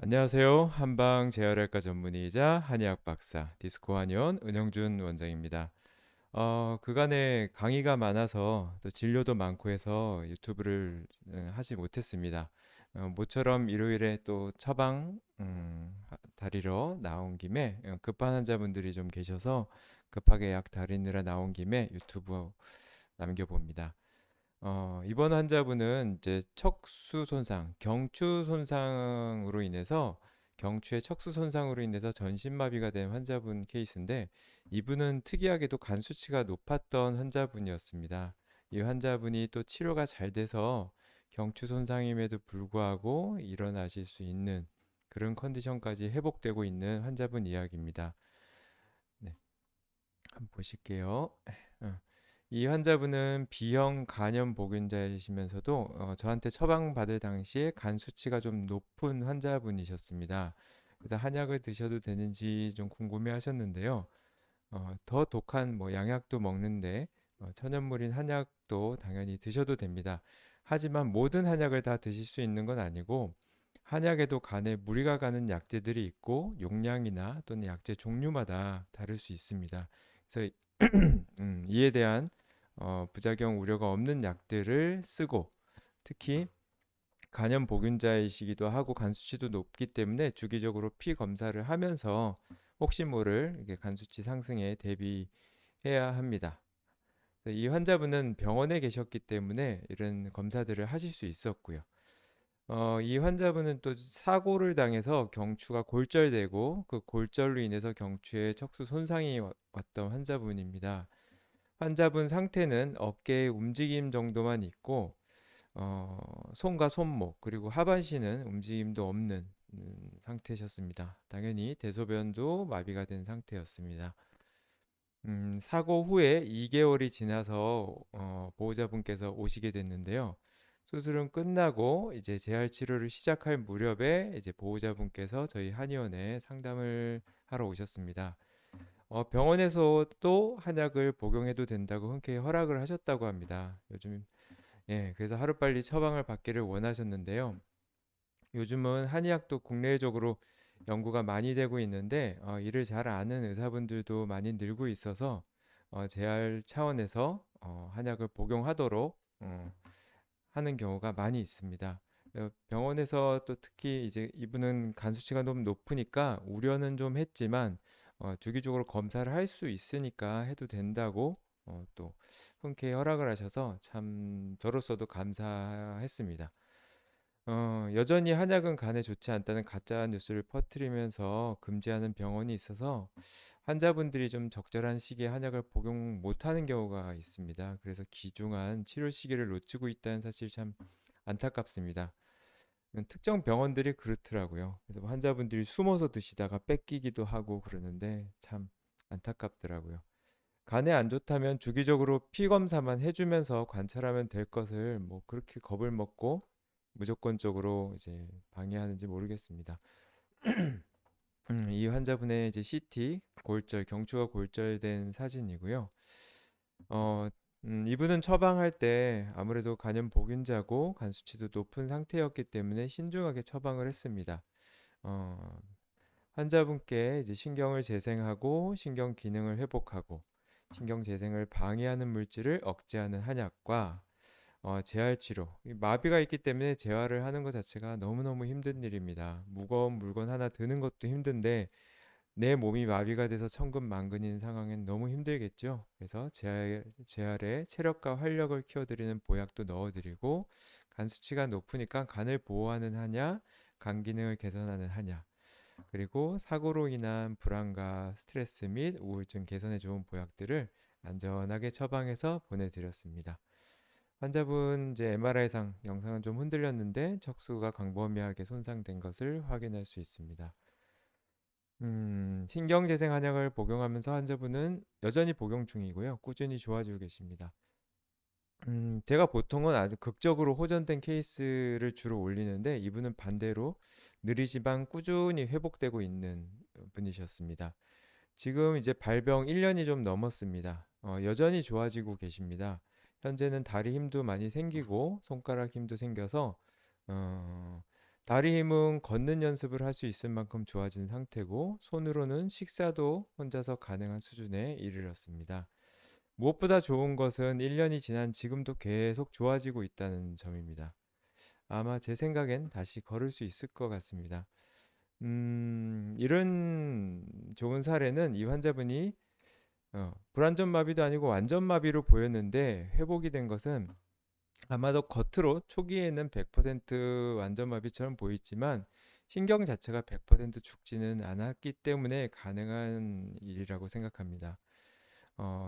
안녕하세요. 한방 재활의학과 전문의이자 한의학 박사 디스코 한의원 은영준 원장입니다. 그간에 강의가 많아서 또 진료도 많고 해서 유튜브를 하지 못했습니다. 모처럼 일요일에 또 처방 다리러 나온 김에 급한 환자분들이 좀 계셔서 급하게 약 다리느라 나온 김에 유튜브 남겨봅니다. 이번 환자분은 이제 척수 손상, 경추 손상으로 인해서 경추의 척수 손상으로 인해서 전신마비가 된 환자분 케이스인데 이분은 특이하게도 간 수치가 높았던 환자분이었습니다. 이 환자분이 또 치료가 잘 돼서 경추 손상임에도 불구하고 일어나실 수 있는 그런 컨디션까지 회복되고 있는 환자분 이야기입니다. 네, 한번 보실게요. 어. 이 환자분은 B형 간염 보균자이시면서도 저한테 처방받을 당시에 간 수치가 좀 높은 환자분이셨습니다. 그래서 한약을 드셔도 되는지 좀 궁금해 하셨는데요. 더 독한 뭐 양약도 먹는데 천연물인 한약도 당연히 드셔도 됩니다. 하지만 모든 한약을 다 드실 수 있는 건 아니고 한약에도 간에 무리가 가는 약재들이 있고 용량이나 또는 약재 종류마다 다를 수 있습니다. 그래서 이에 대한 부작용 우려가 없는 약들을 쓰고 특히 간염 보균자이시기도 하고 간 수치도 높기 때문에 주기적으로 피 검사를 하면서 혹시 모를 이게 간 수치 상승에 대비해야 합니다. 이 환자분은 병원에 계셨기 때문에 이런 검사들을 하실 수 있었고요. 이 환자분은 또 사고를 당해서 경추가 골절되고 그 골절로 인해서 경추에 척수 손상이 왔던 환자분입니다. 환자분 상태는 어깨의 움직임 정도만 있고 손과 손목 그리고 하반신은 움직임도 없는 상태셨습니다. 당연히 대소변도 마비가 된 상태였습니다. 사고 후에 2개월이 지나서 보호자분께서 오시게 됐는데요. 수술은 끝나고 이제 재활 치료를 시작할 무렵에 이제 보호자분께서 저희 한의원에 상담을 하러 오셨습니다. 병원에서도 한약을 복용해도 된다고 흔쾌히 허락을 하셨다고 합니다. 요즘 예, 그래서 하루빨리 처방을 받기를 원하셨는데요. 요즘은 한의학도 국내적으로 연구가 많이 되고 있는데 이를 잘 아는 의사분들도 많이 늘고 있어서 재활 차원에서 한약을 복용하도록 하는 경우가 많이 있습니다. 병원에서 또 특히 이제 이분은 간 수치가 너무 높으니까 우려는 좀 했지만 주기적으로 검사를 할 수 있으니까 해도 된다고 또 흔쾌히 허락을 하셔서 참 저로서도 감사했습니다. 여전히 한약은 간에 좋지 않다는 가짜 뉴스를 퍼뜨리면서 금지하는 병원이 있어서 환자분들이 좀 적절한 시기에 한약을 복용 못하는 경우가 있습니다. 그래서 귀중한 치료 시기를 놓치고 있다는 사실 참 안타깝습니다. 특정 병원들이 그렇더라고요. 그래서 환자분들이 숨어서 드시다가 뺏기기도 하고 그러는데 참 안타깝더라고요. 간에 안 좋다면 주기적으로 피 검사만 해주면서 관찰하면 될 것을 뭐 그렇게 겁을 먹고 무조건적으로 이제 방해하는지 모르겠습니다. 이 환자분의 이제 CT 골절 경추가 골절된 사진이고요. 어, 이분은 처방할 때 아무래도 간염 보균자고 간 수치도 높은 상태였기 때문에 신중하게 처방을 했습니다. 어, 환자분께 이제 신경을 재생하고 신경 기능을 회복하고 신경 재생을 방해하는 물질을 억제하는 한약과 재활 치료. 마비가 있기 때문에 재활을 하는 것 자체가 너무너무 힘든 일입니다. 무거운 물건 하나 드는 것도 힘든데 내 몸이 마비가 돼서 천근만근인 상황엔 너무 힘들겠죠. 그래서 재활에 체력과 활력을 키워드리는 보약도 넣어드리고 간 수치가 높으니까 간을 보호하는 한약, 간 기능을 개선하는 한약, 그리고 사고로 인한 불안과 스트레스 및 우울증 개선에 좋은 보약들을 안전하게 처방해서 보내드렸습니다. 환자분 이제 MRI상 영상은 좀 흔들렸는데 척수가 광범위하게 손상된 것을 확인할 수 있습니다. 신경재생 한약을 복용하면서 환자분은 여전히 복용 중이고요. 꾸준히 좋아지고 계십니다. 제가 보통은 아주 극적으로 호전된 케이스를 주로 올리는데 이분은 반대로 느리지만 꾸준히 회복되고 있는 분이셨습니다. 지금 이제 발병 1년이 좀 넘었습니다. 여전히 좋아지고 계십니다. 현재는 다리 힘도 많이 생기고 손가락 힘도 생겨서 어, 다리 힘은 걷는 연습을 할 수 있을 만큼 좋아진 상태고, 손으로는 식사도 혼자서 가능한 수준에 이르렀습니다. 무엇보다 좋은 것은 1년이 지난 지금도 계속 좋아지고 있다는 점입니다. 아마 제 생각엔 다시 걸을 수 있을 것 같습니다. 이런 좋은 사례는 이 환자분이 불완전 마비도 아니고 완전 마비로 보였는데 회복이 된 것은 아마도 겉으로 초기에는 100% 완전 마비처럼 보이지만 신경 자체가 100% 죽지는 않았기 때문에 가능한 일이라고 생각합니다.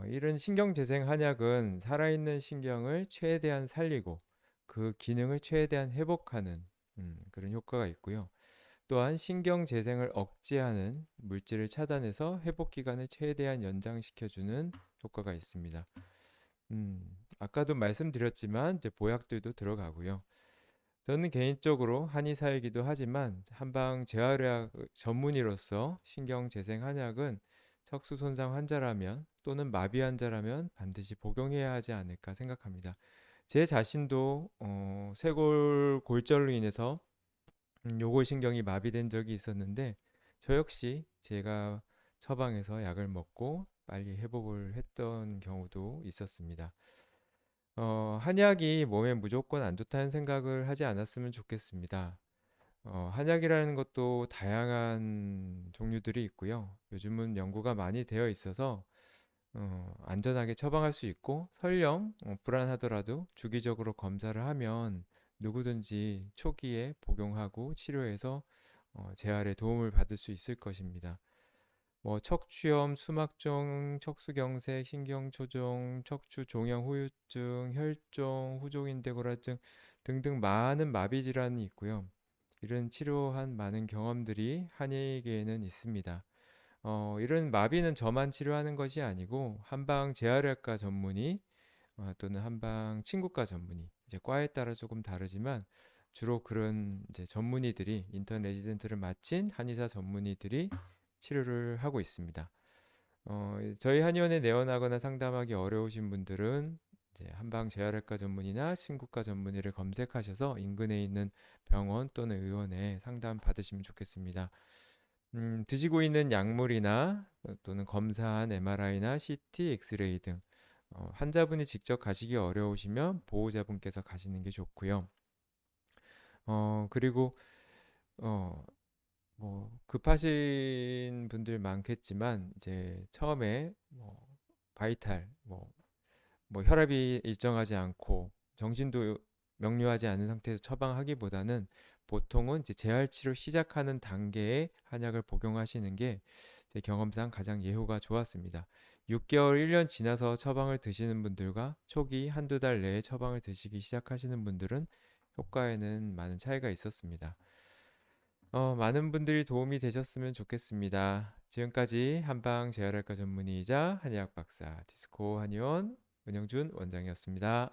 이런 신경 재생 한약은 살아있는 신경을 최대한 살리고 그 기능을 최대한 회복하는 그런 효과가 있고요. 또한 신경 재생을 억제하는 물질을 차단해서 회복 기간을 최대한 연장시켜주는 효과가 있습니다. 아까도 말씀드렸지만 이제 보약들도 들어가고요. 저는 개인적으로 한의사이기도 하지만 한방 재활의학 전문의로서 신경 재생 한약은 척수 손상 환자라면 또는 마비 환자라면 반드시 복용해야 하지 않을까 생각합니다. 제 자신도 쇄골 골절로 인해서 요골신경이 마비된 적이 있었는데 저 역시 제가 처방해서 약을 먹고 빨리 회복을 했던 경우도 있었습니다. 한약이 몸에 무조건 안 좋다는 생각을 하지 않았으면 좋겠습니다. 한약이라는 것도 다양한 종류들이 있고요. 요즘은 연구가 많이 되어 있어서 안전하게 처방할 수 있고 설령 불안하더라도 주기적으로 검사를 하면 누구든지 초기에 복용하고 치료해서 재활에 도움을 받을 수 있을 것입니다. 뭐 척추염, 수막종, 척수경색, 신경초종, 척추종양 후유증, 혈종, 후종인대고라증 등등 많은 마비 질환이 있고요. 이런 치료한 많은 경험들이 한의계에는 있습니다. 이런 마비는 저만 치료하는 것이 아니고 한방 재활의학과 전문의 또는 한방 친구과 전문의 이제 과에 따라 조금 다르지만 주로 그런 이제 전문의들이 인턴 레지던트를 마친 한의사 전문의들이 치료를 하고 있습니다. 저희 한의원에 내원하거나 상담하기 어려우신 분들은 이제 한방 재활의과 전문의나 친구과 전문의를 검색하셔서 인근에 있는 병원 또는 의원에 상담 받으시면 좋겠습니다. 드시고 있는 약물이나 또는 검사한 MRI나 CT, 엑스레이 등 환자분이 직접 가시기 어려우시면 보호자분께서 가시는 게 좋고요. 그리고 어, 뭐 급하신 분들 많겠지만 이제 처음에 뭐 바이탈 뭐 혈압이 일정하지 않고 정신도 명료하지 않은 상태에서 처방하기보다는 보통은 이제 재활 치료 시작하는 단계에 한약을 복용하시는 게 제 경험상 가장 예후가 좋았습니다. 6개월, 1년 지나서 처방을 드시는 분들과 초기 한두 달 내에 처방을 드시기 시작하시는 분들은 효과에는 많은 차이가 있었습니다. 많은 분들이 도움이 되셨으면 좋겠습니다. 지금까지 한방 재활학과 전문의이자 한의학 박사 디스코 한의원 은영준 원장이었습니다.